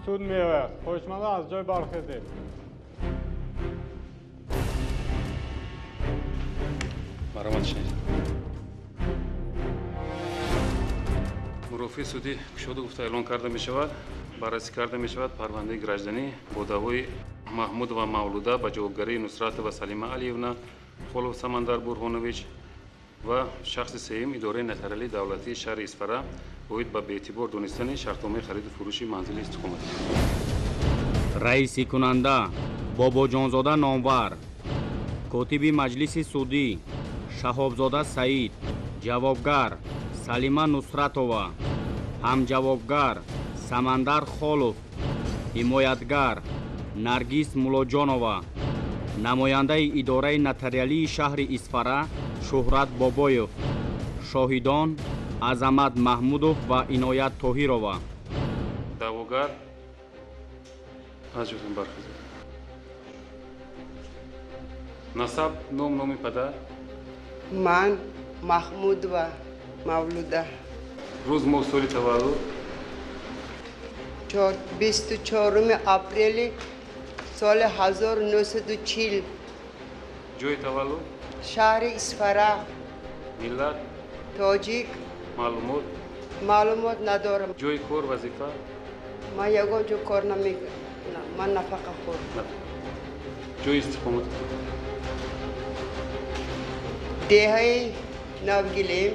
سود می‌آورد. خواهشمندم از جای برخیزید. مرحمت شنید. مرافع سودی شده گفته اعلان کرده می شود. بررسی کرده می شود پرونده گراجدنی با دعوای محمود و مولوده به جوابگری نصرت و سلیمه علیونا خلوف سمندر برهانویچ و شخص سوم اداره نترلی دولتی شهر اسفره باید به بی‌اعتبار دانستن شرطنامه خرید و فروش منزل استقامت. رئیس کننده بابا جانزاده نامور، کاتب مجلس سودی شهابزاده سعید، جوابگر سلیمه نصرتова، همجوابگر سمندر خولوف، حمایتگر نرگس مулоҷонова، намояндаи идораи нотариалии шаҳри Исфара Шӯҳрат Бобоев, шоҳидон Азамат Маҳмудов ва Иноят Тоҳирова. Даъвогар аз ҷойатон бархезед. насаб номи падар. من محمود و مولوده рӯз моҳ соли таваллуд. 24 اپریل سال 1940 ҷои таваллуд. شهر اسفره миллат. تاجیک маълумот. معلومات ندارم ҷои кор вазифа. من یگان جو کار نمیکنم من نفقه خور ҷои истиқомат. دهه نوگیلیم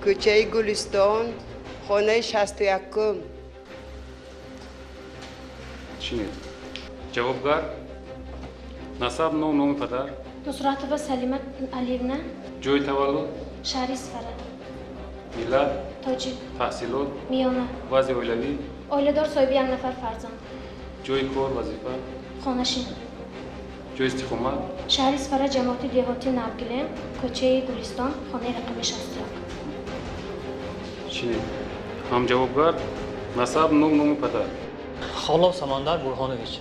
کوچه گلستان خانه 61 шинед. ҷавобгар. насаб номи падар. نصرتова سلیمه علیونا ҷои таваллуд. شهر اسفره миллат. تاجیک таҳсилот. میانه вазъи оилавӣ. اویله‌دار صاحب یک نفر فرزند ҷои кор вазифа. خانشین ҷои истиқомат. شهر اسفره جماعتی دهاتی نوگیلیم کوچه گلستان خانه رقم 61 шинед. ҳамҷавобгар. насаб номи падар. خالов Самандар Бурҳонович.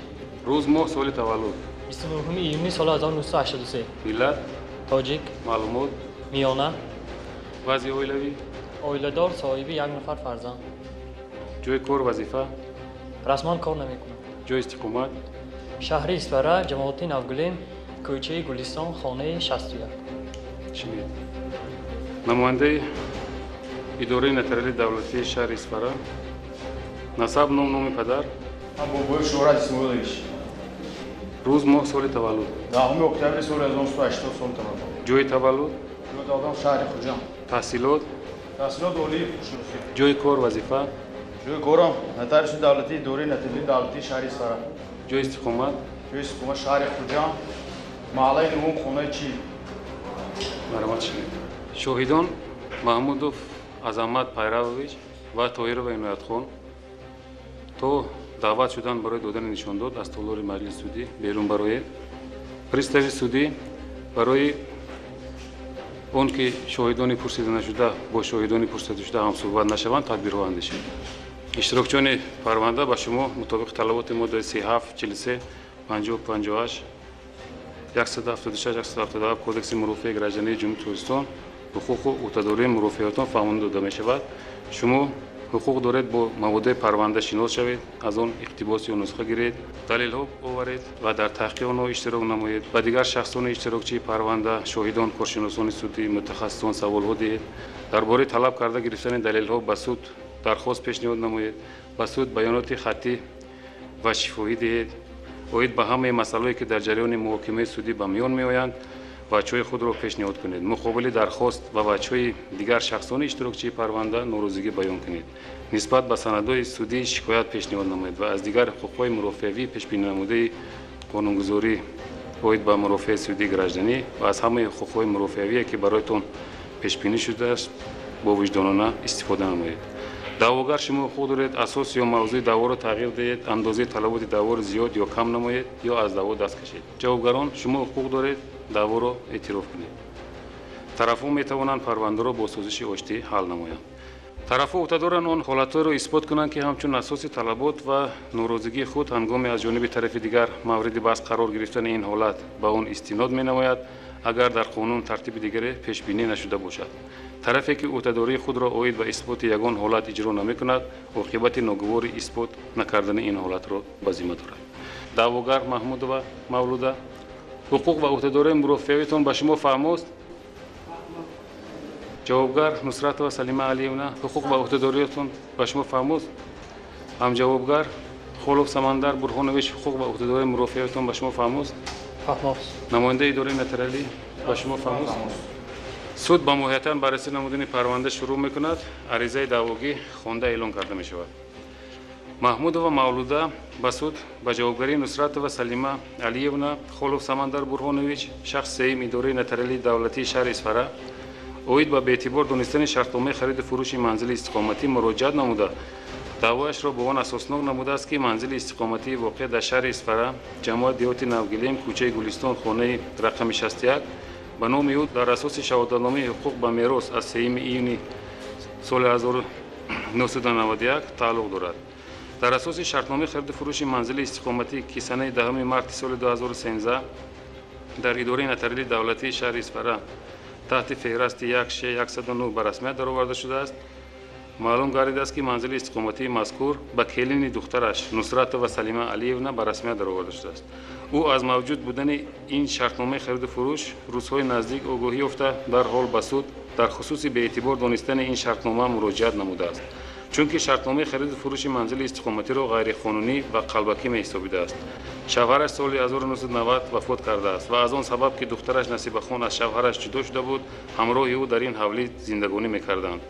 рӯз моҳ соли таваллуд. 29 iyuni soli 1983. миллат. Tojik, маълумот. Miyona, вазъи оилавӣ. oilador, sohibi یک نفر فرزند. ҷои кор вазифа. Расман кор намекунам. ҷои истиқомат. Шаҳри Исфара, ҷамоати Навгулем, кӯчаи Гулистон, хонаи 61. шинед. намояндаи идораи нотариали давлатии шаҳри Исфара. насаб номи падар. Бобоев Шӯҳрат Исмоилович. рӯз моҳ соли таваллуд. 10 октябри соли 1980 сол таваллуд. ҷои таваллуд. Додам шаҳри Хуҷанд. таҳсилот. таҳсилот олии хушносӣ. ҷои кор вазифа. ҷои корам нотариуси давлатии идораи нотариалии давлатии шаҳри Исфара. ҷои истиқомат. ҷои истиқомат шаҳри Хуҷанд. маҳаллаи нувум хонаи Чил. марҳамат шинед. шоҳидон маҳмудов азамат пайравович ва тоҳирова иноятхон то даъват шуданд барои додани нишондод аз толори маҷлиси судӣ берун бароед. пристави судӣ барои он ки шоҳидони пурсида нашуда бо шоҳидони пурсида шуда ҳамсуҳбат нашаванд тадбирҳо андешид. иштирокчиёни парванда ба шумо мутобиқи талаботи моддаи 37 43 50 58 176 177 кодекси мурофиаи граждании ҷумҳурии Tojikiston ҳуқуқу ӯҳдадории мурофиатон фаҳмонда дода мешавад. шумо ҳуқуқ доред бо маводдаи парванда шинос шавед, аз он иқтибос ё нусха гиред, далелҳо оваред ва дар таҳқиқ онҳо иштирок намоед. ба дигар шахсони иштирокчии парванда, шоҳидон, коршиносони судӣ, мутахассисон саволҳо диҳед. дар бораи талаб карда гирифтани далелҳо ба суд дархост пешниҳод намоед. ба суд баёноти хаттӣ ва шифоҳӣ диҳед. оид ба ҳамаи масъалаҳое ки дар ҷараёни муҳокимаи судӣ ба миён меоянд ваҷҳои худро пешниҳод кунед. муқобили дархост ва ваҷҳои дигар шахсони иштирокчии парванда норозигӣ баён кунед. нисбат ба санадҳои судӣ шикоят пешниҳод намоед ва аз дигар ҳуқуқҳои мурофиавӣ пешбининамудаи қонунгузорӣ оид ба мурофиаи судии гражданӣ ва аз ҳамаи ҳуқуқҳои мурофиавие ки бароятон пешбинӣ шудааст бо вуҷдонона истифода намоед. даъвогар шумо ҳуқуқ доред асос ё мавзӯи даъворо тағйир диҳед, андозаи талаботи даъворо зиёд ё кам намоед ё аз даъво даст кашед. ҷавобгарон шумо ҳуқуқ доред даъворо эътироф кунед. тарафҳо метавонанд парвандаро бо созиши оштӣ ҳал намоянд. тарафҳо ӯҳдадоранд он ҳолатҳоеро исбот кунанд ки ҳамчун асоси талабот ва норозигии худ ҳангоми аз ҷониби тарафи дигар мавриди баҳс қарор гирифтани ин ҳолат ба он истинод менамояд, агар дар қонун тартиби дигаре пешбинӣ нашуда бошад. طرفی که عهدهداری خود را عاید به اثبات یگان حالت اجرا نمی‌کند عاقبت ناگوار اثبات نکردن این حالت را به ذمه دارد. دعواگر محمودова مولوده، حقوق و عهدهداری مرافعتان به شما فهم است؟ جوابگر نصرتова سلیمه علیونا، حقوق و عهدهداریتان به شما فهم است؟ هم جوابگر خلوف سمندر برهانویچ، حقوق و عهدهداری مرافعتان به شما فهم است؟ فهماست. نماینده اداره نترالی به شما فهم است؟ суд ба моҳиятан баррасӣ намудани парванда шурӯъ мекунад. аризаи даъвогӣ хонда эълон карда мешавад. маҳмудова мавлуда ба суд ба ҷавобгарии нусратова салима алиевна холов самандар бурҳонович шахси сеюм идораи нотариалии давлатии шаҳри исфара оид ба беэътибор донистани шартномаи хариду фурӯши манзили истиқоматӣ муроҷиат намуда даъвояшро ба он асоснок намудааст ки манзили истиқоматии воқеъ дар шаҳри исфара ҷамоат деҳоти навгилем кӯчаи гулистон хонаи рақами 61 ба номи ӯ дар асоси шаҳодатномаи ҳуқуқ ба мерос аз 3 июни соли 1991 тааллуқ дорад. дар асоси шартномаи хариду фурӯши манзили истиқоматӣ ки санаи 10 марти соли 2013 дар идораи нотариалии давлатии шаҳри исфара таҳти феҳрасти 16109 ба расмият дароварда шудааст, маълум гардидааст ки манзили истиқоматии мазкур ба келини духтараш нусратова салима алиевна ба расмият дароварда шудааст. ӯ аз мавҷуд будани ин шартномаи хариду фурӯш рӯзҳои наздик огоҳӣ ёфта дарҳол ба суд дар хусуси беэътибор донистани ин шартнома муроҷиат намудааст, чунки шартномаи хариду фурӯши манзили истиқоматиро ғайриқонунӣ ва қалбакӣ меҳисобидааст. шавҳараш соли 1990 вафот кардааст ва аз он сабаб ки духтараш насибахон аз шавҳараш ҷудо шуда буд ҳамроҳи ӯ дар ин ҳавлӣ зиндагонӣ мекарданд.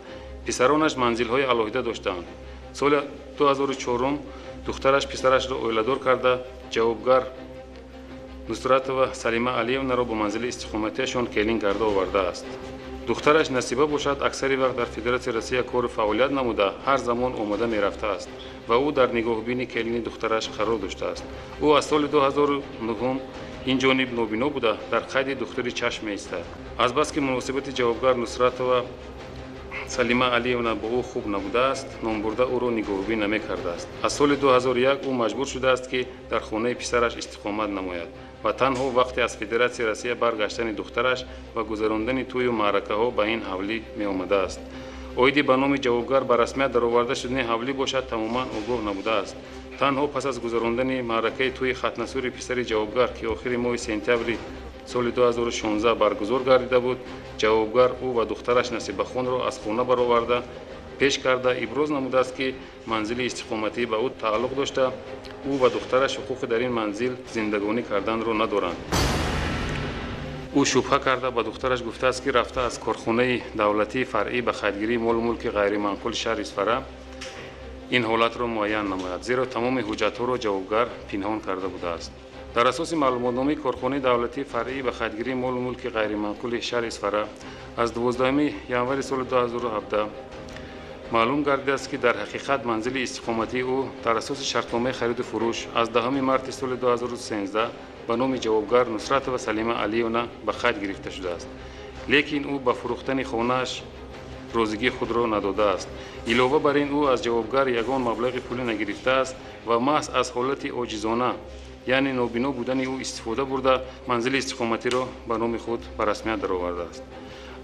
писаронаш манзилҳои алоҳида доштанд. соли 2004 духтараш писарашро оиладор карда ҷавобгар нусратова салима алиевнаро ба манзили истиқоматиашон келин карда овардааст. духтараш насиба бошад аксари вақт дар федератсияи россия кору фаъолият намуда ҳар замон омада мерафтааст ва ӯ дар нигоҳубини келини духтараш қарор доштааст. ӯ аз соли 2009 ин ҷониб нобино буда дар қайди духтури чашм меистад. азбаски муносибати ҷавобгар нусратова салима алиевна бо ӯ хуб набудааст, номбурда ӯро нигоҳубин намекардааст. аз соли 2001 ӯ маҷбур шудааст ки дар хонаи писараш истиқомат намояд ва танҳо вақте аз федератсияи россия баргаштани духтараш ва гузарондани тӯю маъракаҳо ба ин ҳавлӣ меомадааст. оиди ба номи ҷавобгар ба расмият дароварда шудани ҳавлӣ бошад тамоман огоҳ набудааст. танҳо пас аз гузарондани маъракаи тӯи хатнасури писари ҷавобгар ки охири моҳи сентябри соли 2016 баргузор гардида буд, ҷавобгар ӯ ва духтараш насибахонро аз хона бароварда пеш карда иброз намудааст ки манзили истиқоматӣ ба ӯ тааллуқ дошта, ӯ ва духтараш ҳуқуқи дар ин манзил зиндагонӣ карданро надоранд. ӯ шубҳа карда ба духтараш гуфтааст ки рафта аз корхонаи давлатии фаръӣ ба хайдгирии молу мулки ғайримаъқули шаҳри исфара ин ҳолатро муайян намояд, зеро тамоми ҳуҷҷатҳоро ҷавобгар пинҳон карда будааст. дар асоси маълумотномаи корхонаи давлатии фаръӣ ба хайдгирии молу мулки ғайримаъқули шаҳри исфара аз 12 январи соли 2017 маълум гардидааст ки дар ҳақиқат манзили истиқоматии ӯ дар асоси шартномаи хариду фурӯш аз 10 марти соли 2013 ба номи ҷавобгар нусратова салима алиевна ба хайд гирифта шудааст, лекин ӯ ба фурӯхтани хонааш розигии худро надодааст. илова бар ин ӯ аз ҷавобгар ягон маблағи пулӣ нагирифтааст ва маҳз аз ҳолати оҷизона яъне нобино будани ӯ истифода бурда манзили истиқоматиро ба номи худ ба расмият даровардааст.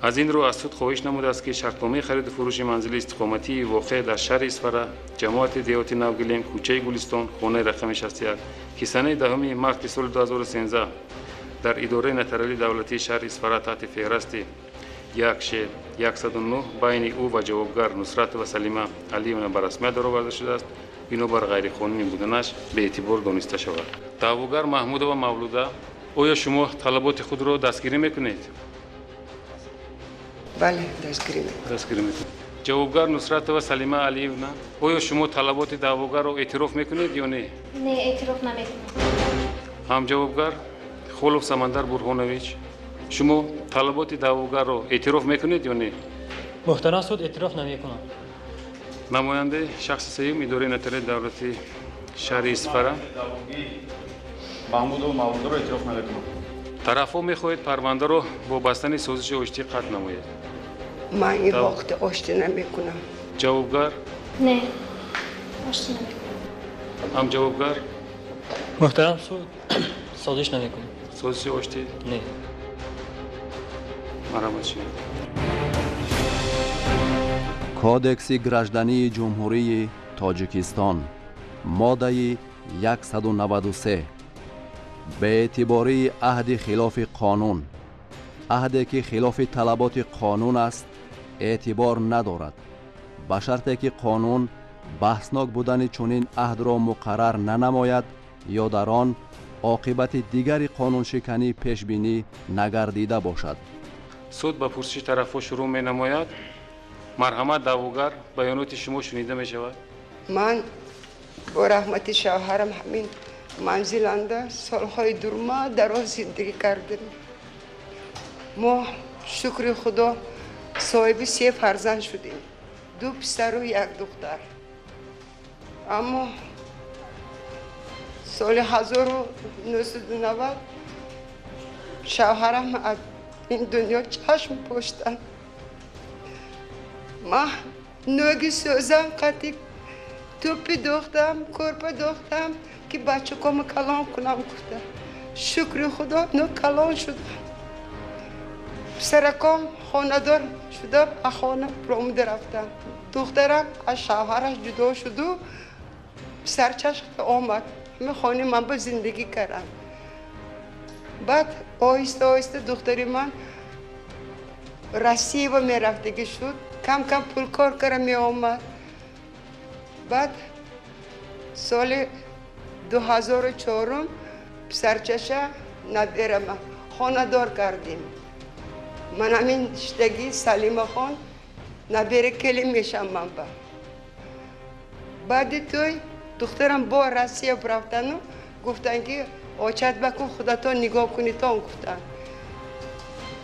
аз ин рӯ аз суд хоҳиш намудааст ки шартномаи хариду фурӯши манзили истиқоматии воқеъ дар шаҳри исфара ҷамоати деҳоти навгилем кӯчаи гулистон хонаи рақами 61 ки санаи 10 марти соли 2013 дар идораи нотариалии давлатии шаҳри исфара таҳти феҳрасти 16109 байни ӯ ва ҷавобгар нусратова салима алиевна ба расмият дароварда шудааст, бинобар ғайриқонунӣ буданаш беэътибор дониста шавад. даъвогар маҳмудова мавлуда, оё шумо талаботи худро дастгирӣ мекунед? бале дастгирӣ мекунед. ҷавобгар нусратова салима алиевна, оё шумо талаботи даъвогарро эътироф мекунед ё не? Не, эътироф намекунам. ҳамҷавобгар холов самандар бурҳонович, шумо талаботи даъвогарро эътироф мекунед ё не? муҳтарам суд, эътироф намекунам. намояндаи шахси сеюм идораи нотариалии давлати шаҳри исфара маҳмудова мавлударо эътироф намекунам. тарафҳо мехоҳед парвандаро бо бастани созиши оштӣ қатъ намоед. ман ин вақт ошти намекунам. ҷавобгар Не, ошти намекунам. ҳамҷавобгар муҳтарам суд, созиш намекунам. созиши оштӣ Не. марҳамат шунед. کودکس گراجدانی جمهوری تاجیکستان ماده 193 به اعتباری عهد خلاف قانون، عهدی که خلاف طلبات قانون است اعتبار ندارد، به شرطی که قانون بحثناک بودن چنین عهد را مقرر ننماید یا در آن عاقبت دیگری قانون شکنی پیش بینی نگردیده باشد. суд ба пурсиши тарафҳо шурӯъ менамояд. марҳамат даъвогар, байоноти шумо шунида мешавад. من با رحمت شوهرم همین منزلنده سالهای دور دراز زندگی کردیم. ما شکر خدا صاحب 3 فرزند شدیم، 2 پسر و 1 دختر. اما سال 1990 شوهرم از این دنیا چشم پوشتن. ما نوگی سوزن قطعی توپی دوختم، کرپه دوختم که بچه کم کلام کنم گفته. شکر خدا نو کلام شدم. پسرکم خانه دار شده، خانه پرومده رفتن. دخترم از شوهرش جدا شد و پسر چشم آمد. همه خانه من به زندگی کردم. بعد آهسته آهسته دختری من روسیه و می رفتگی شد، کم کم پول کار کرد می آمد. بعد سال 2004 پسرچشه ندیرم خانه دار کردیم. من همین شتگی سلیمه خان نبیره کلی میشم من با. بعد توی دخترم با روسیه رفتن و گفتن که آچت بکن خدا تو نگاه کنی تا گفتن.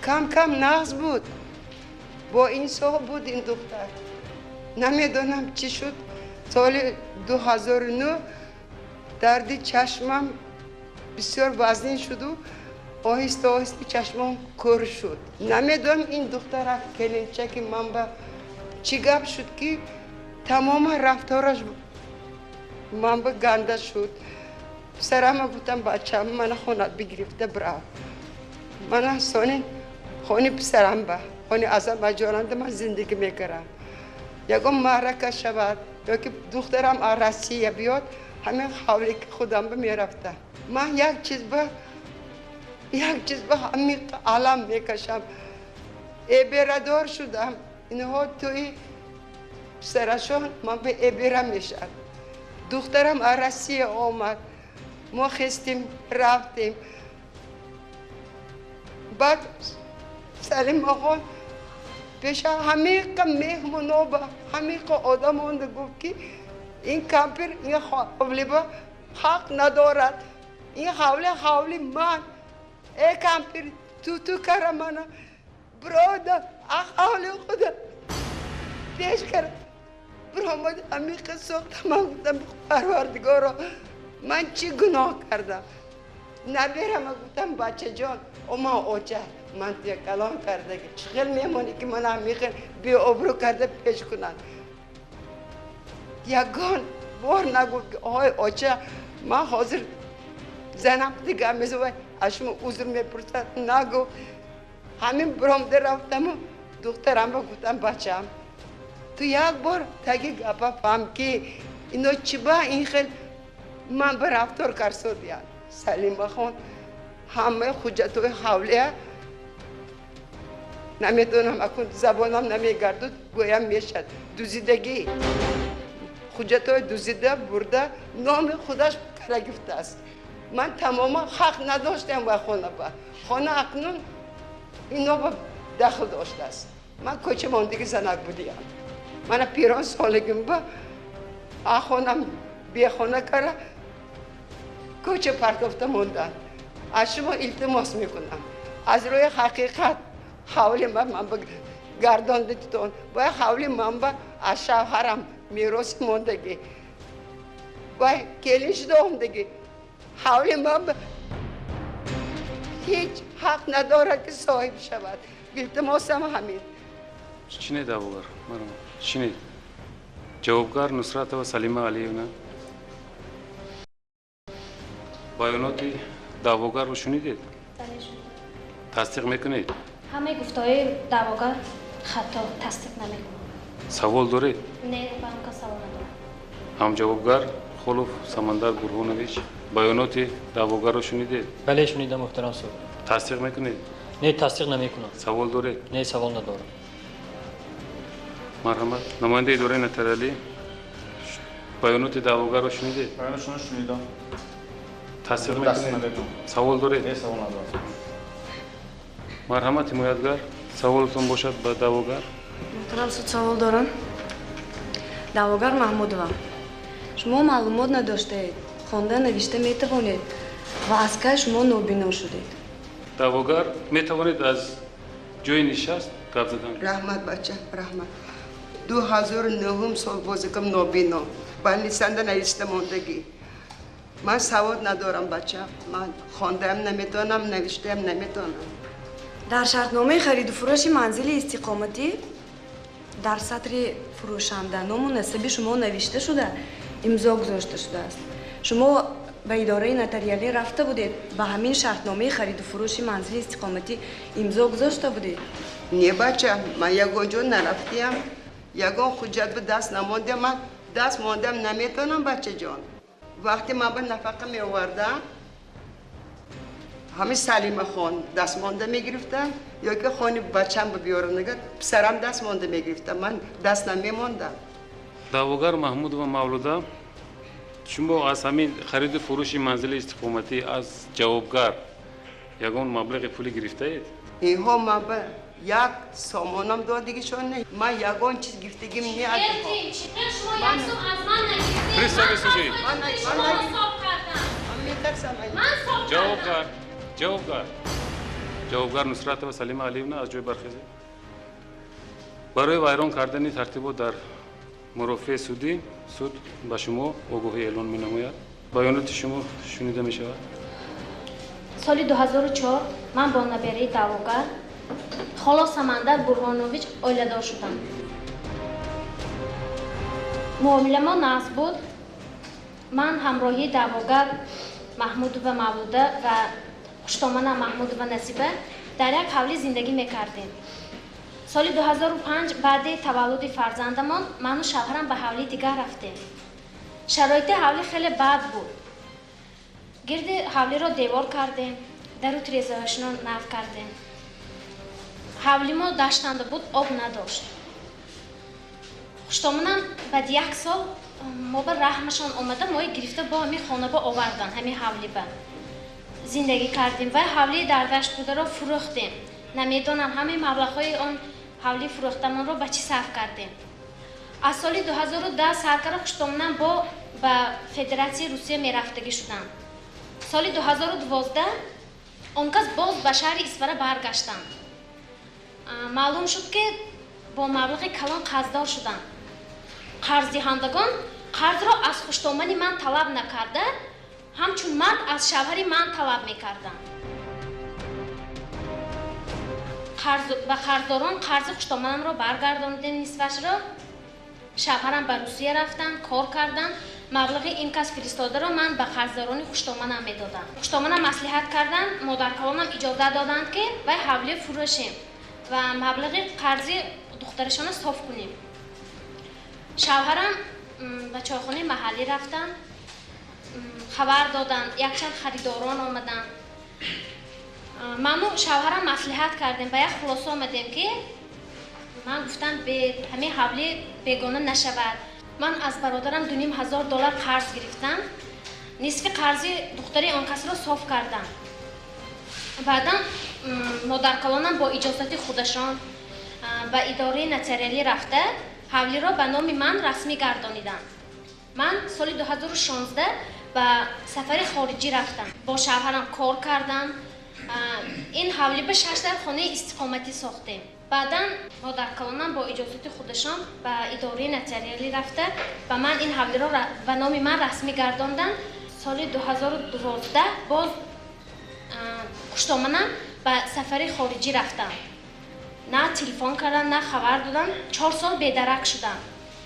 کم کم نقص بود، با این صاحب بود این دختر. نمیدونم چی شد. سال 2009 درد چشمم بسیار وزنی شد و آهسته آهسته چشمم کور شد. نمیدونم این دختر کلینچه که من با چی گپ شد که تمام رفتارش من با گنده شد. پسرم گفتم بچه‌م من خونه بگرفته برام. من سانی خانه پسرم با خانه ازم جاننده من زندگی میکردم. یکم معرکه شود یا که دخترم روسیه بیاد همین حوالی که خودم به میرفتم. من یک چیز به همین عالم میکشم. ابردار شدم. اینها توی پسرشون من به ابره میشم. دخترم روسیه آمد. ما خستیم رفتیم. بعد سلیم آقا پیش همه مهمونا با همه آدم آنده گفت که این کمپر این حولی با حق ندارد. این حولی من. ای کمپر تو کرم منه برادا حولی خدا پیش کرد. برامد همه ساخت من گفتم پروردگارا من چی گناه کردم؟ نبیرم گفتم بچه جان اما اوچه من توی کلام کرده که چخیل میمونی که من همیخه بی عبرو کرده پیش کنن. یگان بار نگفت که آهای اوچه من حاضر زنم دیگه همیزه از شما عذر میپرسد. نگفت همین برامده رفتم و دخترم با گفتم بچم تو یک بار تاگی گپا فهم که اینو چی با این خیل من به رفتار کرد دیان. سلیم خان همه حجتوی حوله نمیدونم اکن زبانم نمیگردد گویم میشد دوزیدگی حجتوی دوزیده برده نام خودش کرده گفته است. من تماما حق نداشتم و خانه اکنون اینا با دخل داشته است. من کوچه ماندگی زنک بودیم. من پیران سالگیم با خانم بی خانه کرده کوچه پرتافته موندن. از شما التماس میکنم از روی حقیقت حولی من با گرداندتون و حولی من با از شوهرم میراث موندگی و کلینش دامدگی حولی من با هیچ حق نداره که صاحب شود. التماسم همین. چی دعوگر؟ چی جوابگار نصرت و سلیمه علیونا بیانات دعوگر رو شنیدید؟ تصدیق میکنید؟ همه گفته‌های دعواگر خطا تصدیق نمیکنم. سوال دارید؟ نه برام که سوال ندارم. هم جوابگر خلوف سمندر برهانویچ بیانات دعواگر رو شنیدید؟ بله شنیدم محترم صاحب. تصدیق میکنید؟ نه تصدیق نمیکنم. سوال دارید؟ نه سوال ندارم. مرحمت نماینده اداره نترالی بیانات دعواگر رو شنیدید؟ بیانشون رو شنیدم. تصدیق دست میکنید؟ ندادم. سوال دارید؟ نه سوال ندارم. مرحمت حمایتگر سوالتون باشد به دعواگر. محترم суд سوال دارم. دعواگر محمودова. شما معلومات نداشتید. خوانده نوشته میتوانید و از که شما نابینا شدید. دعواگر میتوانید از جای نشست گپ زدن؟ رحمت بچه رحمت 2009 سال بازیکم نابینا با نویسنده نوشته ماندگی من سواد ندارم بچه من خواندم نمیتونم نوشتم نمیتونم در شرطنامه خرید و فروش منزل استقامتی در سطر فروشنده نام و نسب شما نوشته شده امضا گذاشته شده است. شما به اداره نتریالی رفته بودید به همین شرطنامه خرید و فروش منزل استقامتی امضا گذاشته بودید؟ نه بچه من یگان جا نرفتیم یگان حجت به دست نماندم من دست ماندم نمیتونم بچه جان وقتی من به نفقه می آوردم همین سلیم خان دست مانده می گرفتن یا که خانی بچم به بیارم نگه پسرم دست مانده می گرفتم من دست نمی ماندم دعواگر محمود و مولوده شما از همین خرید و فروش منزل استقامتی از جوابگر یگان مبلغ پولی گرفته اید؟ اینها من به یک سامانم دادگیشون نه من یگان چیز گرفتگیم نه از اینها گرفتیم چطور شما یک سوم از من نگرفتیم پریسا بسوزی. من شما رو صاف کردم من میترسم من صاف کردم جوابگر نصرت و سلیم علیونا از جای برخیزید. برای ویران کردن ترتیبات در مرافع سودی سود به شما آگاهی اعلان می نماید. بیانات شما شنیده می شود. سال 2004 من با نبیره دعواگر خالا سمندر برهانویچ اویله‌دار شدم. معامله ما نقض بود. من همراهی دعواگر محمود و مولوده و خوشتامن محمود و نصیبه در یک حولی زندگی میکردیم. سال 2005 بعد تولد فرزندمان من و شوهرم به حولی دیگر رفتیم. شرایط حولی خیلی بد بود. گرد حولی را دیوار کردیم، در رو تریزه‌هاشون رو نو کردیم. حولی ما دشتنده بود، آب نداشت. خوشتامنم بعد یک سال ما به رحمشان آمده ما گرفته با همین خانه با آوردن همین حولی با زندگی کردیم و حولی در دشت بوده را فروختیم. نمیدونم همین مبلغ‌های آن حولی فروختمان رو به چی صرف کردیم. از سال 2010 سرکار خوشتامنم با به فدراسیون روسیه میرفتگی شدم. سال 2012 آن کس باز به شهر اسفره برگشتند. معلوم شد که با مبلغ کلان قرضدار شدند. قرضدهندگان قرض را از خوشتامنی من طلب نکرده همچون مرد از شوهری من طلب میکردند. به قرضداران قرض خوشتامنم را برگرداندیم نصفش را. شوهرم به روسیه رفتن کار کردن مبلغ این کس فرستاده را من به قرضداران خوشتامنم میدادم. خوشتامنم مصلحت کردن مادر کلانم اجازه دادند که وی حولی فروشیم و مبلغ قرضی دخترشان را صاف کنیم. شوهرم به چایخانه محلی رفتن خبر دادن یک چند خریداران آمدن. من و شوهرم مصلحت کردیم به یک خلاصه آمدیم که من گفتم به همه حولی بیگانه نشود. من از برادرم $2,500 قرض گرفتم. نصف قرضی دختری آن کس را صاف کردم. بعدا مادر کلانم با اجازت خودشان به اداره نتریالی رفته حولی را به نام من رسمی گردانیدند. من سال 2016 به سفر خارجی رفتم. با شوهرم کار کردم. این حولی به 6 در خانه استقامتی ساختیم. بعدا مادر کلانم با اجازت خودشان به اداره نتریالی رفته و من این حولی را به نام من رسمی گرداندن. سال 2012 باز خوشتامنم به سفر خارجی رفتم. نه تلفن کردن نه خبر دادن. 4 سال بیدرک شدم.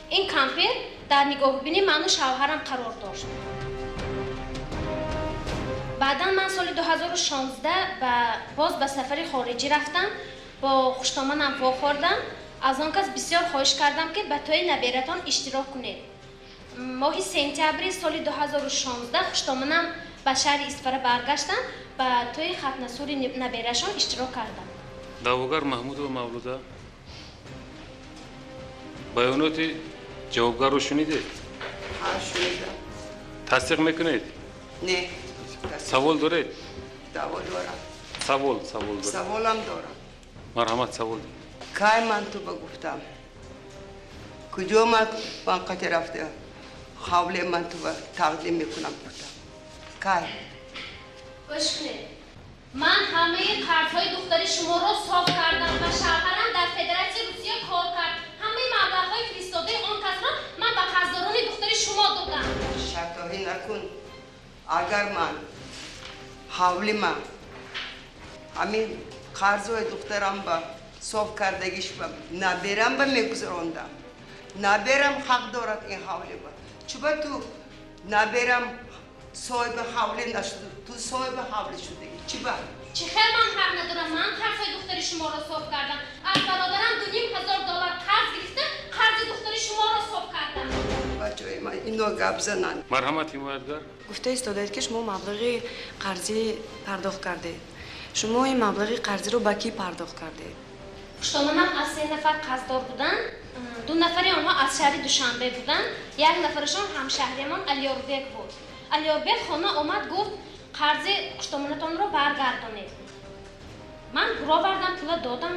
این کمپیر در نگاه بینی من و شوهرم قرار داشت. بعدا من سال 2016 باز به سفر خارجی رفتم. با خوشتامنم واخوردم аз он кас бисёр хоҳиш кардам ки ба тӯи набератон иштирок кунед. моҳи сентябри соли 2016 хуштоманам ба шаҳри Исфара баргаштам, ба тӯи хатнасури наберашон иштирок кардам. даъвогар маҳмудова мавлуда, баёноти ҷавобгарро шунидед? ها شنیدم. тасдиқ мекунед? نه. савол доред? دعوا دارم. савол доред. سوالم دارم. марҳамат, савол доред. کای من تو بگفتم کجا من وقت رفته حول من تو تقدیم میکنم گفتم کای گوش کنید. من همه قرض‌های دختری شما را صاف کردم و شوهرم در فدراسیون روسیه کار کرد. همه مبلغ‌های فرستاده آن کس را من به قرضداران دختری شما دادم. شطاحی نکن. اگر من حول من همین قرض‌های دخترم با صاف کردگیش با نبرم با میگذراندم. نبرم حق دارد این حوله با. چوبا تو نبرم صاحب حوله نشد. تو صاحب حوله شدگی. چوبا چه خیر من حق ندارم. من قرض‌های دختری شما را صاف کردم. از برادرم $2,500 قرض گرفتم. قرض دختری شما را صاف کردم. بچه‌های من اینو گپ زنن. марҳамат, ҳимоятгар. گفته ایستادید که شما مبلغ قرضی پرداخت کردید. شما این مبلغ قرضی رو به کی پرداخت کردید؟ خوشتامانم از 3 نفر قرضدار بودن. 2 نفری آنها از شهر دوشنبه بودن. 1 نفرشان همشهریمان علیاربک بود. علیاربک خانه آمد گفت قرض خوشتامانتان را برگردانید. من گروه بردم پول دادم.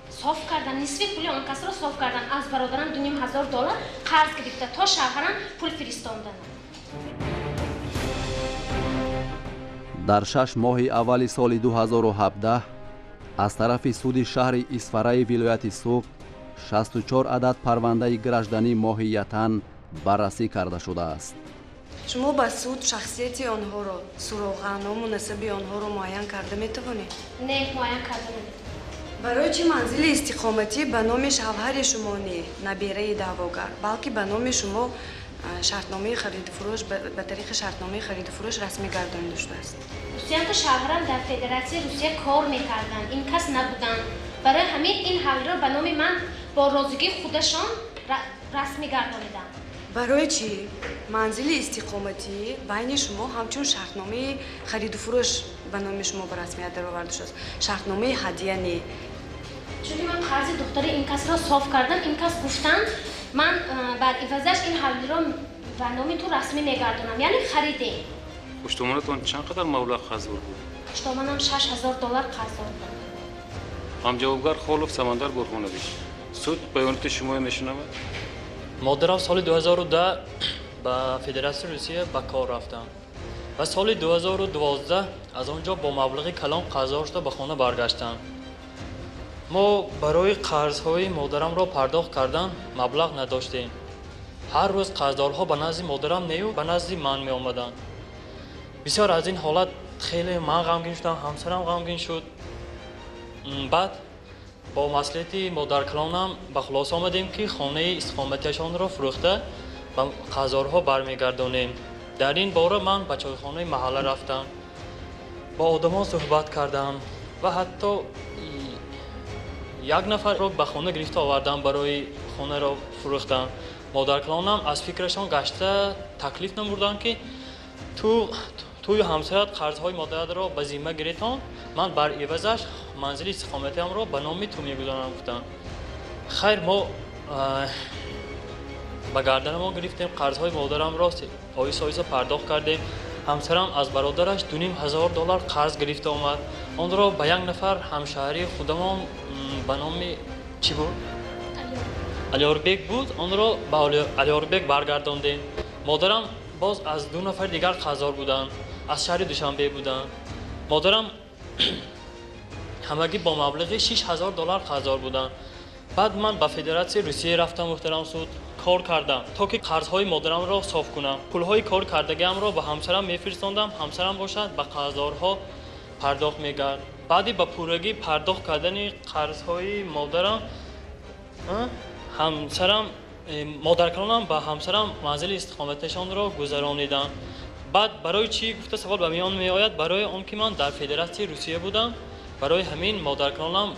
صاف کردم. نصف پول آن کس را صاف کردم. از برادرم $2,500 قرض گرفته تا شوهرم پول فرستاندن. در 6 ماه اول سال 2017 از طرف سود شهر اسفرای ولایت سوگ 64 عدد پرونده گرجدنی ماهیتاً بررسی کرده شده است. شما با سود شخصیت آنها رو، سراغ‌ها و مناسب آنها رو معین کرده میتوانید؟ نه معین کرده نمی‌تونم. برای چه منزل استقامتی به نام شوهر شما نه نبیره دعواگر بلکه به نام شما شرطنامه خرید و فروش به طریق شرطنامه خرید و فروش رسمی گردانیده شده است. دوستان که شوهرم در فدراسیون روسیه کار میکردن. این کس نبودن. برای همین این حوله را به نام من با رازیگی خودشان رسمی گردانیدم. برای چی منزل استقامتی بین شما همچون شرطنامه خرید و فروش به نام شما به رسمیت درآورده شده است؟ شرطنامه هدیه نه. چون من قرض دختر این کس را صاف کردم. این کس گفتن من بر عوضش این حوله را به نام تو رسمی میگردانم. یعنی خریدیم. پشتوانتان چقدر مبلغ قرض بود؟ پشتوانم $6,000 قرض دادم. ҳамҷавобгар холов самандар гурхонавиш, суд баёноти шуморо мешунавад? مادرم سال 2010 به فدراسیون روسیه به کار رفتم و سال 2012 از آنجا با مبلغ کلان قرضدار شده به خانه برگشتم. ما برای قرضهای مادرم را پرداخت کردن مبلغ نداشتیم. هر روز قرضدارها به نزد مادرم نیو به نزد من می آمدند. بسیار از این حالت خیلی من غمگین شدم، همسرم غمگین شد. بعد با مسئولیت مادرکلانم به خلاصه آمدیم که خانه استقامتیشان را فروخته به قرضدارها برمیگردانیم. در این باره من به چایخانه محله رفتم، با آدمان صحبت کردم و حتی یک نفر را به خانه گرفته آوردم برای خانه را فروختن. مادرکلانم از فکرشان گشته تکلیف نمودند که توی همسرت قرضهای مادرت را به ذمه گرفتند، من بر عوضش منزل استقامتیم را به نام تو میگذارم گفتند. خیر ما به گردن ما گرفتیم، قرضهای مادرم را آیسته پرداخت کردیم. همسرم از برادرش $2,500 قرض گرفته آمد. آن را به یک نفر همشهری خودمان به نام چی بود؟ علیاربک بود. آن را به علیاربک برگرداندیم. مادرم باز از 2 نفر دیگر قرضدار بودند، از شهر دوشنبه بودند. مادرم همگی با مبلغ $6,000 قرضدار بودند. بعد من به فدراسیون روسیه رفتم محترم سود، کار کردم تا که قرضهای مادرم را صاف کنم. پولهای کار کردگیم را به همسرم میفرستاندم. همسرم باشد به قرضدارها پرداخت میکرد. بعدی به پورگی پرداخت کردن قرضهای مادرم مادرکلانم به همسرم منزل استقامتشان را گذرانیدم. بعد برای چی گفته سوال به میان می آید؟ برای آنکه من در فدراسیون روسیه بودم، برای همین مادرکلانم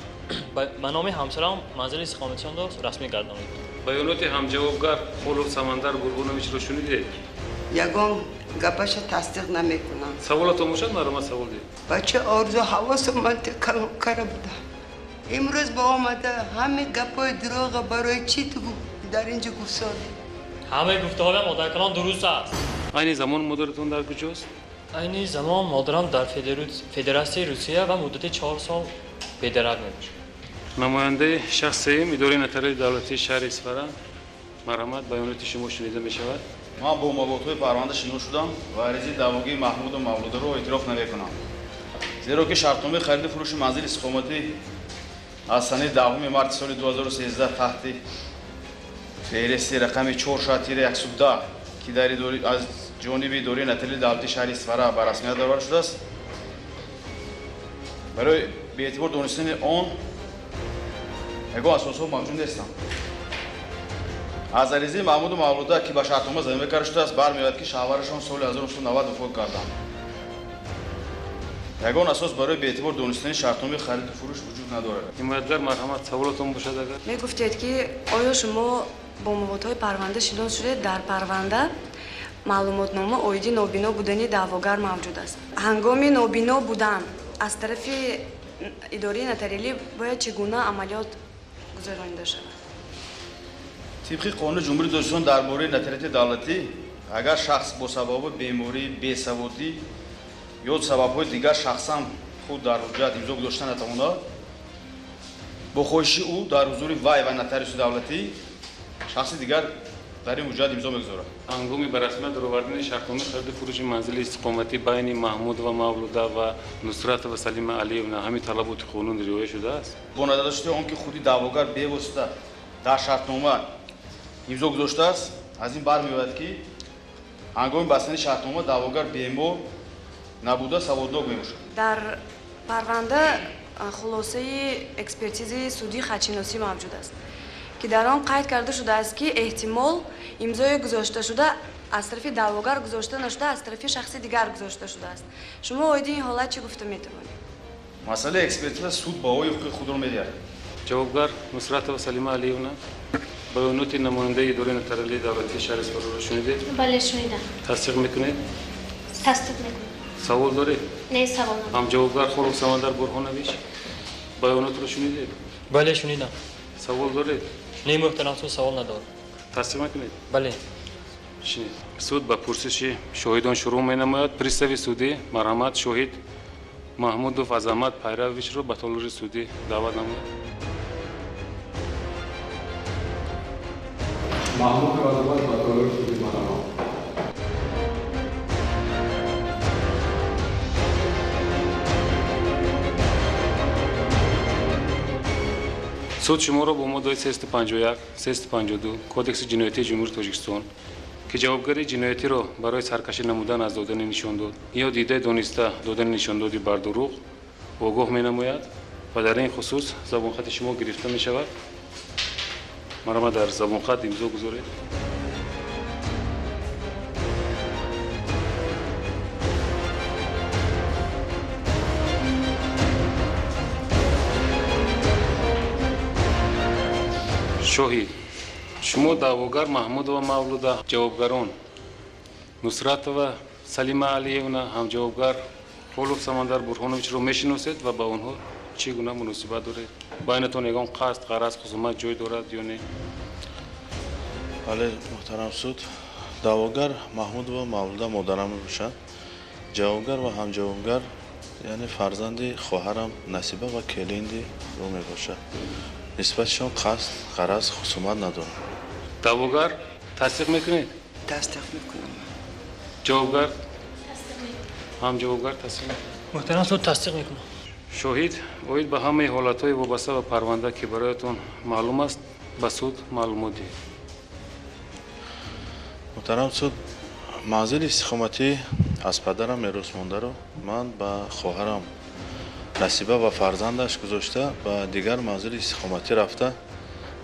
ба номи ҳамсарам манзили истиқоматишонро расмӣ гардонид. баёноти ҳамҷавобгар холов самандар бурҳоновичро шунидед? ягон гапаша тасдиқ намекунам. саволатон бошад марҳамат савол дед. бача орзу ҳавосу мантиқа кара буда. имрӯз ба омада ҳаме гапои дурӯға барои чӣ тугу дар инҷо гуфсоди? ҳамаи гуфтаҳоям модаркалон дуруст аст. айни замон модаратон дар куҷост? айни замон модарам дар федератсияи русия ва муддати 4 сол бедарак мебошад. намояндаи шахсеем идораи нотариали давлатии шаҳри Исфара, марҳамат, баёноти шумо шунида мешавад. ман бо маводҳои парванда шино шудам ва аризаи даъвогии маҳмуду мавлударо эътироф намекунам, зеро ки шартномаи хариду фурӯши манзили истиқоматӣ аз санаи 10 марти соли 2013 таҳти феҳристи рақами 4-110 ки аз ҷониби идораи нотариали давлатии шаҳри Исфара ба расмият бароварда шудааст, барои беэътибор донистани он ягон асосҳо мавҷуд нестанд. аз аризаи маҳмуду мавлуда ки ба шартнома замина карда шудааст бармеояд ки шаҳварашон соли 1990 вафот карданд. ягон асос барои беэътибор донистани шартномаи хариду фурӯш вуҷуд надорад. ҳимоятгар марҳамат, саволатон бошад агар? мегуфтед ки оё шумо бо маводҳои парванда шинос шудед дар парванда маълумотнома оиди нобино будани даъвогар мавҷуд аст. ҳангоми нобино будан аз тарафи идораи нотариалӣ бояд чӣ гуна амалиёт гузаронида шавад? тибқи қонуни ҷумҳурии Tojikiston дар бораи нотариати давлатӣ, агар шахс бо сабаби беморӣ, бесаводӣ ё сабабҳои дигар шахсан худ дар ҳуҷҷат имзо гузошта натавонад, бо хоҳиши ӯ дар ҳузури вай ва нотариуси давлатӣ шахси дигар дар ин ҳуҷҷат имзо мегузорад. ҳангоми ба расмият баровардани шартномаи хариду фурӯши манзили истиқоматӣ байни маҳмудова мавлуда ва нусратова салима алиевна ҳамин талаботи қонун риоя шудааст? бо назар доштани он ки худи даъвогар бевосита дар шартнома имзо гузоштааст, аз ин бармеояд ки ҳангоми бастани шартнома даъвогар бемор набуда саводнок мебошад. дар парванда хулосаи экспертизаи судӣ хатшиносӣ мавҷуд аст ки дар он қайд карда шудааст ки эҳтимол имзои гузошта шуда аз тарафи даъвогар гузошта нашуда аз тарафи шахси дигар гузошта шудааст. шумо оиди ин ҳолат чӣ гуфта метавонед? масъалаи экспертиза суд баҳои ҳуқуқи худро медиҳад. ҷавобгар нусратова салима алиевна, баёноти намояндаи идораи нотариалии давлатии шаҳри Исфароро шунидед? бале шунидам. тасдиқ мекунед? тасдиқ мекунам. савол доред? не савол надорам. ҳамҷавобгар холов самандар бурҳонович, баёнотро шунидед? бале шунидам. савол доред? не муҳтарам суд савол надорам. тасдиқ мекунед? бале. шинед. суд ба пурсиши шоҳидон шурӯъ менамояд. пристави судӣ марҳамат, шоҳид маҳмудов азамат пайравичро ба толори судӣ даъват намояд. маҳмудов азамат ба толори судӣ марҳамат. суд шуморо бо моддаи 351, 352 кодекси ҷиноятии ҷумҳурии Тоҷикистон ки ҷавобгари ҷиноятиро барои саркашӣ намудан аз додани нишондод ё дида дониста додани нишондоди бар дурӯғ огоҳ менамояд ва дар ин хусус забонхати шумо гирифта мешавад. марҳамат, дар забонхат имзо гузоред. шоҳид, шумо даъвогар маҳмудова мавлуда, ҷавобгарон нусратова салима алиевна, ҳамҷавобгар холов самандар бурҳоновичро мешиносед ва ба онҳо чӣ гуна муносибат доред? байнатон ягон қасд, ғараз, хусумат ҷой дорад ё не? бале муҳтарам суд, даъвогар маҳмудова мавлуда модарам мебошад. ҷавобгар ва ҳамҷавобгар яъне фарзанди хоҳарам насиба ва келинди ӯ мебошад. нисбатшон қасд, ғараз, хусумат надорад. даъвогар тасдиқ мекунед? тасдиқ мекунам. ҷавобгар? ҳамҷавобгар тасдиқ мекунад? муҳтарам суд тасдиқ мекунам. шоҳид оид ба ҳамаи ҳолатҳои вобаста ба парванда ки бароятон маълум аст ба суд маълумот диҳед. муҳтарам суд, манзили истиқоматӣ аз падарам меросмондаро ман ба хоҳарам насиба ва фарзандаш гузошта ба дигар манзили истиқоматӣ рафта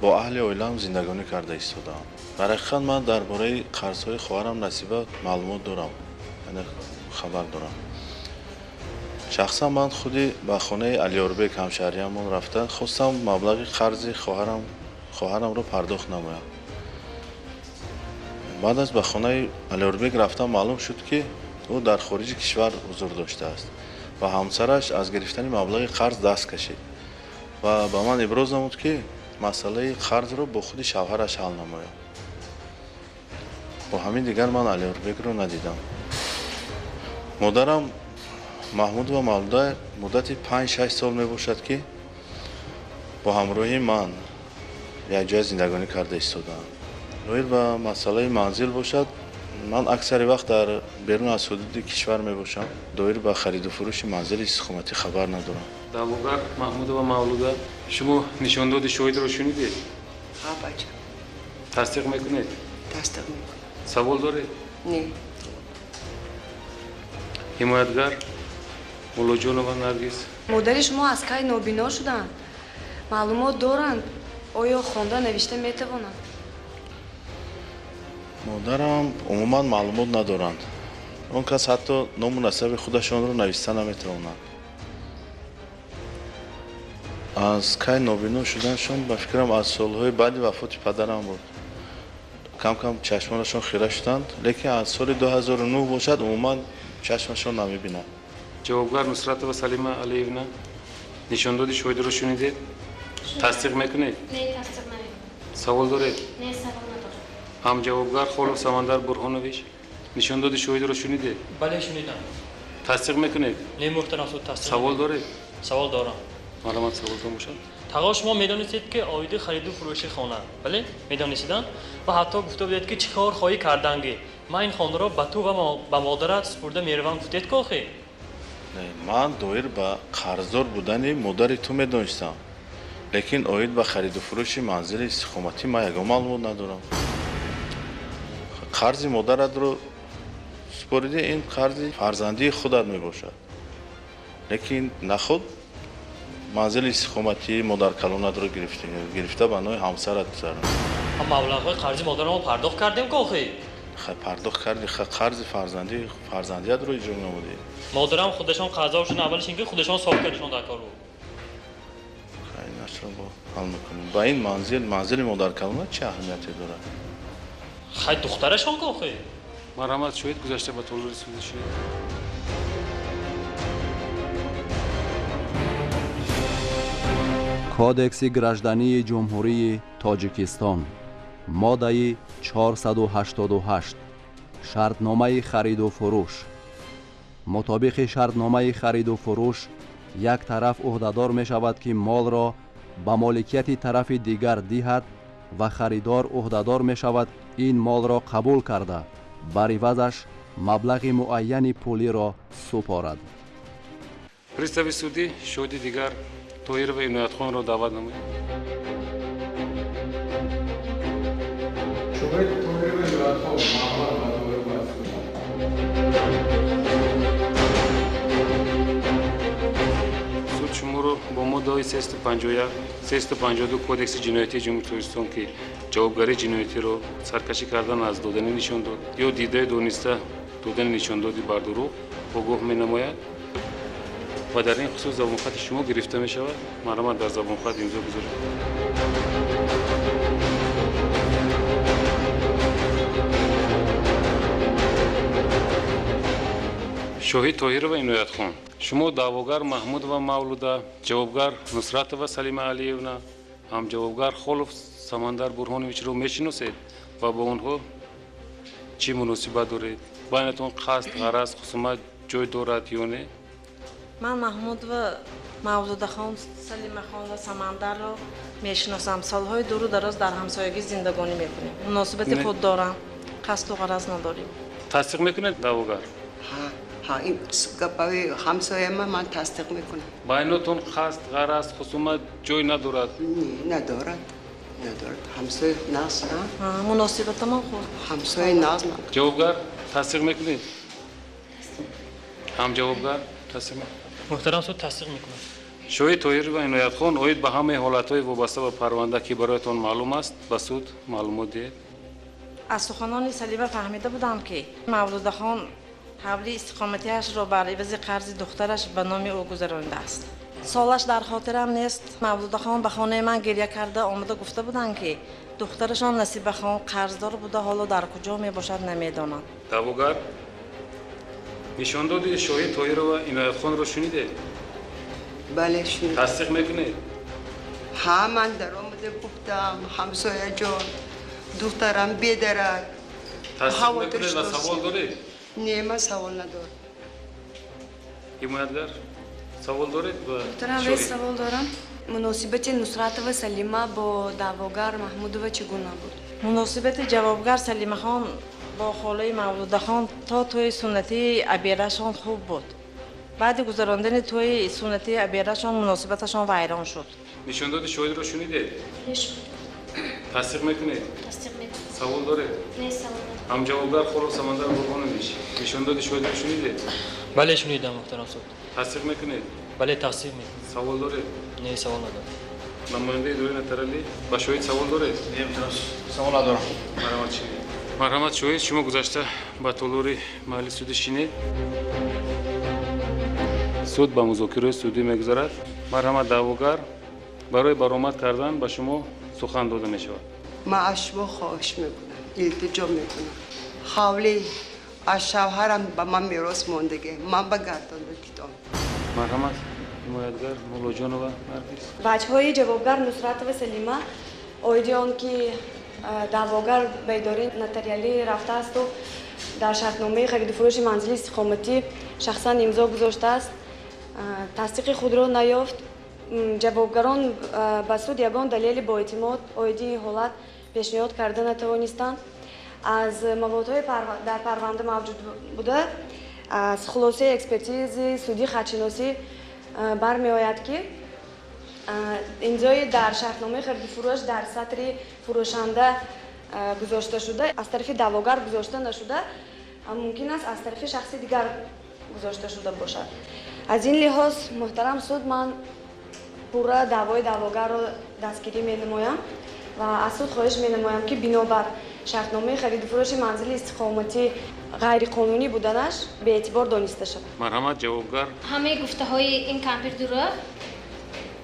бо аҳли оилаам зиндагонӣ карда истодаам. дар ҳақиқат ман дар бораи қарзҳои хоҳарам насиба маълумот дорам, яъне хабар дорам. شخصا من خودی به خونه علیوربک همشهریمون رفتم خواستم مبلغ قرض خواهرم رو پرداخت نمایم. بعد از به خونه علیوربک رفتم معلوم شد که او در خارج کشور حضور داشته است و همسرش از گرفتن مبلغ قرض دست کشید و به من ابراز نمود که مسئله قرض رو با خود شوهرش حل نمایم. با همین دیگر من علیوربک رو ندیدم. مادرم محمود و مولوده مدت 5-6 سال می باشد که با همراهی من یک جای زندگانی کرده ایستادم. روی به مسئله منزل باشد، من اکثر وقت در بیرون از حدود کشور می باشم. دایر به خرید و فروش منزل استخامتی خبر ندارم. دعوگر محمود و مولوده شما نشان داد شاهد رو شنیدید؟ ها بچه تصدیق میکنید؟ تصدیق میکنم. سوال دارید؟ نه. حمایتگر مولا جون و نرگس مادر شما از کی نابینا شدند؟ معلومات دارند؟ آیا خوانده نوشته میتوانند؟ مادرم عموما معلومات ندارند. اون کس حتی نام و نسب خودشان رو نوشته نمیتوانند. از کی نابینا شدنشان به فکرم از سالهای بعد وفات پدرم بود. کم کم چشمانشان خیره شدند، لیکن از سال 2009 باشد عموما چشمشان نمیبینند. جوابگر نصرت و سلیمه علیونا نشان داد شاهد رو شنیدید؟ تصدیق میکنید؟ نه تصدیق نمیکنم. سوال دارید؟ نه سوال ندارم. هم جوابگر خالق سمندر برهانویچ نشان داد شاهد رو شنیدید؟ بله شنیدم. تصدیق میکنید؟ نه محترم سود تصدیق. سوال دارید؟ سوال دارم. معلومات سوال باشد. تقا شما میدانستید که آیده خرید و فروش خانه، بله میدانستید و حتی گفته بودید که چیکار خواهی کردنگی من این خانه را به تو و به مادرت سپرده میروم گفتید که آخه من دایر به قرضدار بودن مادر تو میدانستم، لیکن آید به خرید و فروش منزل استخامتی من یگان معلومات ندارم. قرض مادرت رو سپریده، این قرض فرزندی خودت می باشد، لیکن نخود منزل استخامتی مادر کلانت رو گرفته به نوع همسرت دارم. هم مبلغ قرض مادرم رو پرداخت کردیم که آخه پرداخت کردی، قرض فرزندیت رو اجرا نمودی. مادرم خودشان قضاوشون اولش اینکه خودشان صاحب کردشون در کار بود. خیلی نشون با حل میکنیم. با این منزل مادر کلانت چه اهمیتی داره؟ خیلی دخترشان که آخه مرحمت شاید گذشته به طول رسیده شد. کودکس گراجدانی جمهوری تاجیکستان ماده 488 شرطنامه خرید و فروش. مطابق شرطنامه خرید و فروش یک طرف عهدهدار می شود که مال را به مالکیت طرف دیگر دهد و خریدار عهدهدار می شود این مال را قبول کرده بر عوضش مبلغ معین پولی را سپارد. پریستاوی سودی شاهد دیگر طاهر و عنایت خان را دعوت نمایید. شاهد طاهر و عنایت خان محمد سود شما رو با ماده 351 352 کودکس جنایتی جمهوری تاجیکستان که جوابگری جنایتی رو سرکشی کردن از دادن نشان داد یا دیده دانسته دادن نشان دادی بر دروغ آگاه می نماید و در این خصوص زبان خط شما گرفته می شود. مرحمت در زبان خط امضا گذارید. شاهد طاهر و عنایت خان شما دعواگر محمود و مولوده، جوابگر نصرت و سلیمه علیونا، هم جوابگر خالق سمندر برهانویچ رو میشناسید و با اونها چی مناسبت دارید؟ بینتون قصد، غرض، خصومت جای دارد یا نه؟ من محمود و مولوده خان، سلیمه خان و سمندر رو میشناسم. سالهای دور و دراز در همسایگی زندگانی میکنیم. مناسبت خود دارم. قصد و غرض نداریم. تصدیق میکنید دعواگر؟ ها این گپای همسایه من تصدیق میکنم. بینتون قصد، غرض، خصومت جای ندارد؟ ندارد. همسایه ناز نه؟ مناسبت من خود. همسایه ناز نه. جوابگر تصدیق میکنید؟ هم جوابگر تصدیق محترم سود تصدیق میکنم. شاهد طاهر و عنایت خان آید به همه حالتهای وابسته به پرونده که برایتان معلوم است به سود معلومات دهید. از سخنان سلیمه فهمیده بودم که مولوده خان حولی استقامتیش را بر عوض قرض دخترش به نام او گذرانده است. سالش در خاطرم نیست. مولوده خان به خانه من گریه کرده آمده گفته بودند که دخترشان نصیبه خان قرضدار بوده، حالا در کجا می باشد نمیدانند. دعوگر نشان دادی شاهد طاهر و عنایت خان رو شنیده؟ بله شنید. تصدیق میکنید؟ ها من در آمده گفتم همسایه جان دخترم بیدرد. تصدیق میکنید و سوال دارید؟ نه من سوال ندارم. حمایتگر سوال دارید؟ دکترم وی سوال دارم. مناسبت نصرت و سلیمه با دعواگر محمودова چگونه بود؟ مناسبت جوابگر سلیمه خان با خاله مولوده خان تا توی سنتی عبیرشان خوب بود. بعد گذراندن توی سنتی عبیرشان مناسبتشان ویران شد. نشان دادی شاهد رو شنیده؟ نشون. تصدیق میکنید؟ تصدیق میکنم. سوال دارید؟ نه سوال ندارم. هم جوابگر خور سمندر قربانویچ نشان دادی شاهد رو شنیده؟ بله شنیدم محترم صاحب. تصدیق میکنید؟ بله تصدیق میکنم. سوال دارید؟ نه سوال ندارم. نماینده اداره نترالی با شاهد سوال دارید؟ سوال ندارم. مرحمت شما. مرحمت شاهد شما گذشته با طلوری محلی سود شینید؟ суд ба музокираи судӣ мегузарад. марҳамат даъвогар барои баромад кардан ба шумо сухан дода мешавад. من از شما خواهش میکنم التجا میکنم حولی از شوهرم به من میراث موندگی من بگردانده دیدم. марҳамат ҳимоятгар муллоҷонова наргиз. بچه‌های جوابگر نصرت و سلیمه آیدیان که دعواگر به اداره نتریالی رفته است و در شرطنامه خرید و فروش منزل استقامتی شخصا امضا گذاشته است. تصدیق خود را نیافت. جوابگران به سود یگان دلیل با اعتماد آیدی این حالت پیشنهاد کرده نتوانستند. از موادهای در پرونده موجود بوده از خلاصه اکسپرتیز سودی خدشناسی برمی آید که امضای در شرطنامه خرید و فروش در سطر فروشنده گذاشته شده از طرف دعواگر گذاشته نشده، ممکن است از طرف شخصی دیگر گذاشته شده باشد. از این لحاظ محترم سود من پورا دعوای دعواگر را دستگیری می نمایم و از سود خواهش می نمایم که بنابر شرطنامه خرید و فروش منزل استقامتی غیر قانونی بودنش به اعتبار دانسته شود. марҳамат ҷавобгар. همه گفته های این کامپیوتر رو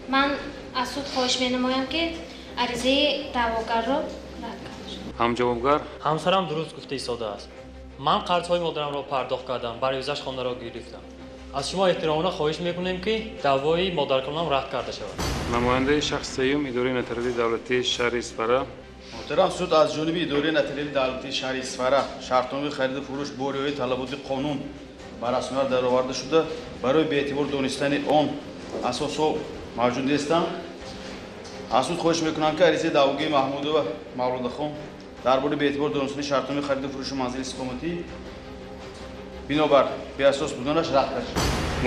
من از سود خواهش می نمایم که عریضه دعواگر رو رد کنید. ҳам ҷавобгар. همسرم درست گفته ایستاده است. من قرضهای مادرم را پرداخت کردم، بر عوضش خانه را گرفتم. از شما احترامانه خواهش میکنیم که دعوای مادرکنم رد کرده شود. намояндаи шахси сеюм идораи нотариалии давлатии шаҳри исфара. محترم суд از جانب اداره نتریالی دولتی شهر اسفره شرطنامه خرید و فروش با رعایت طلبات قانون بر رسمیت درآورده شده برای به اعتبار دانستن آن اساسها موجود نیستند. از سود خواهش میکنم که عریضه دعوای محمود و مولوده خان درباره به اعتبار دانستن شرطنامه خرید و فروش منزل استقامتی بنابر به اساس بودنش رد کرد.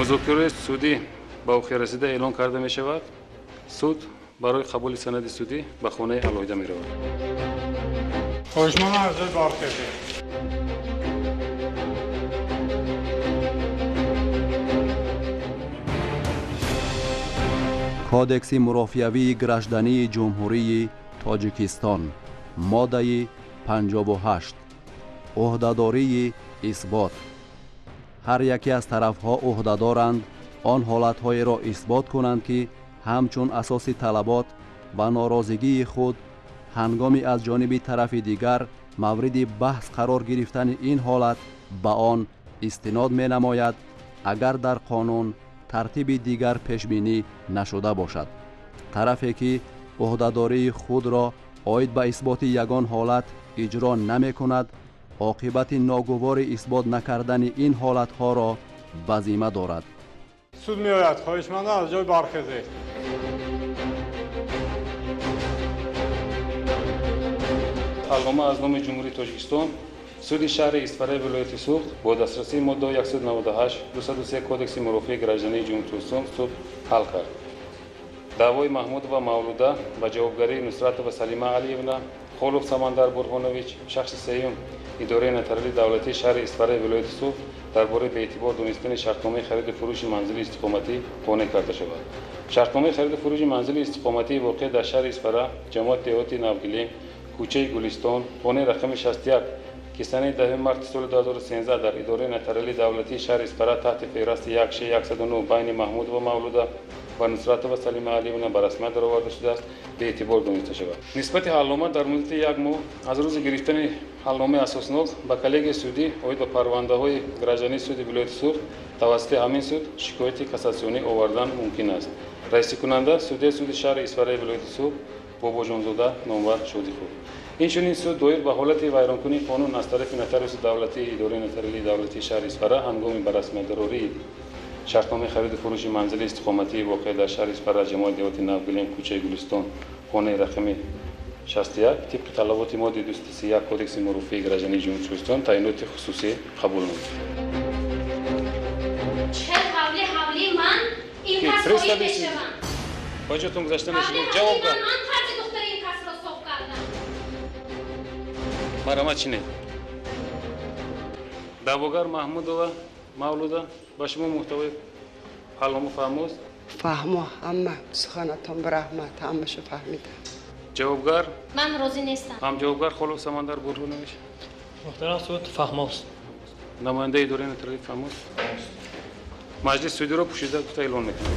музокираи судӣ ба охир расида эълон карда мешавад. суд барои қабули санади судӣ ба хонаи алоҳида меравад. خواهشمندم از جای برخیزید. کودکس مرافعه‌وی گراژدانی جمهوری تاجیکستان ماده 58 عهده‌داری اثبات. هر یکی از طرفها عهده دارند آن حالت‌هایی را اثبات کنند که همچون اساسی طلبات و ناراضگی خود هنگامی از جانب طرف دیگر مورد بحث قرار گرفتن این حالت به آن استناد می نماید اگر در قانون ترتیب دیگر پیش بینی نشده باشد. طرفی که عهده‌داری خود را عاید به اثبات یگان حالت اجرا نمی کند عاقبت ناگوار اثبات نکردن این حالت‌ها را به ذمه دارد. سود میآید. خواهشمندم از جای برخیزید. алғома аз номи ҷумҳурии тоҷикистон суди шаҳри исфараи вилояти суғд бо дастрасии моддаҳои 198 203 кодекси мурофиаи граждании ҷумҳурии тоҷикистон суд ҳал кард. даъвои маҳмудова мавлуда ба ҷавобгарии нусратова салима алиевна холов самандар бурҳонович шахси сеюм идораи нотариалии давлатии шаҳри исфараи вилояти суғд дар бораи беэътибор донистани шартномаи хариду фурӯши манзили истиқоматӣ қонеъ карда шавад. шартномаи хариду фурӯши манзили истиқоматии воқеъ дар шаҳри исфара ҷамоати деҳоти навгилем кӯчаи гулистон хонаи рақами 61 که سنه 10 مارس سال 2013 در اداره نترلی دولتی شهر اسپرا تحت فهرست 10109 بین محمود و مولوده و نصرت و سلیم علیونه به رسمیت درآورده شده است به اعتبار دانسته شود. نسبت حلنامه در مدت یک ماه از روز گرفتن حلنامه اساسنامه به کلیگ سودی اوید به پرونده های گراجانی سود ولایت سرخ توسط همین سود شکایت کاساسیونی آوردن ممکن است. رئیس کننده سود شهر اسپرا ولایت سرخ بابا جانزاده نامور شادی خور. این سود دایر به حالت ویرانکنی قانون از طرف نتریس دولتی اداره نترلی دولتی شهر اسپرا هنگام به رسمیت درآوری شرطنامه خرید فروش منزل استقامتی واقع در شهر اسپرا جماعت دیهاتی نوگلیم کوچه گلستان خانه رقم 61 طبق طلبات ماده 231 کدکس مرافع گراجانی جمهوری اسلامی تعیینات خصوصی قبول نمود. چه حولی من این کس رو این بشم. باجتون گذاشته نشید جواب کن. من طرز دختر این کس را صاف کردم. مرامت چینه؟ دعواگر محمود و مولوده با شما محتوای حلنامه فهموز؟ فهمو همه سخنتان به رحمت همه شو فهمیدم. جوابگر؟ من راضی نیستم. هم جوابگر خلو سمندر برو نمیشه. محترم سود فهموز. نماینده اداره نترلی فهموز؟ مجلس سودی رو پوشیده گفته اعلان میکنه.